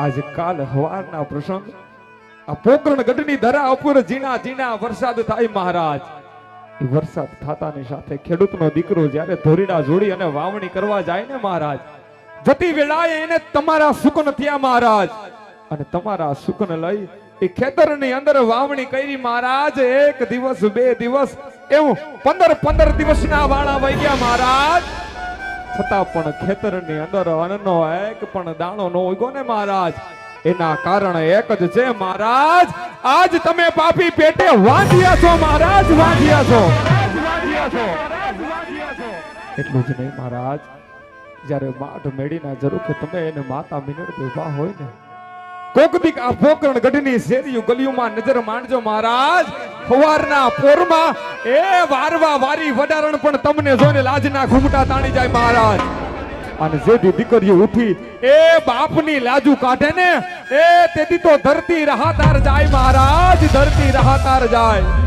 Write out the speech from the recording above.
આજ કાલ હવારના પ્રસંગ આ પોકરણ ગઢની ધરા ઉપર જીણા જીણા વરસાદ થાય મહારાજ. એ વરસાદ થતાની સાથે ખેડૂતનો દીકરો જ્યારે ધોરીડા જોડી અને વાવણી કરવા જાય ને મહારાજ, જતી વેળાએ એને તમારા સુકન થયા મહારાજ, અને તમારા સુકન લઈ એ ખેતરની અંદર વાવણી કરી મહારાજ. એક દિવસ બે દિવસ એવું 15 દિવસના વાળા વહી ગયા મહારાજ. છતાં પણ ખેતરની અંદર અન્નનો એક પણ દાણો ન ઉગ્યો ને મહારાજ. એના કારણ એક જ છે મહારાજ, આજ તમે પાપી પેટે વાંધ્યા છો મહારાજ, વાંધ્યા છો. એટલું જ નહીં મહારાજ, જ્યારે માઠ મેળીના જરૂર તમે એને માતા મિનળ દેવા હોય ને, કોક દીક આ પોકરણ ગઢની શેરીયું ગલીઓમાં નજર માંડજો મહારાજ. સવારના પોરમાં એ વારવા વારી વડારણ પણ તમને જોઈને લાજના ઘૂમટા તાણી જાય મહારાજ. અને જેથી દીકરીઓ ઉઠી એ બાપની લાજુ કાઢે ને, એ તેથી તો ધરતી રાહતાર જાય મહારાજ, ધરતી રાહતાર જાય.